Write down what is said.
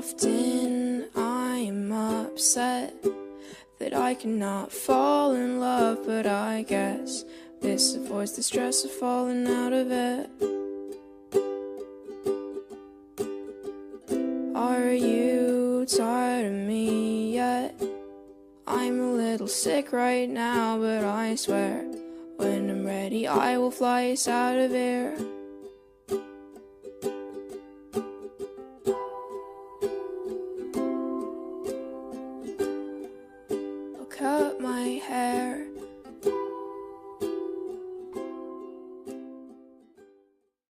Often I'm upset that I cannot fall in love, but I guess this avoids the stress of falling out of it. Are you tired of me yet? I'm a little sick right now, but I swear when I'm ready I will fly us out of here.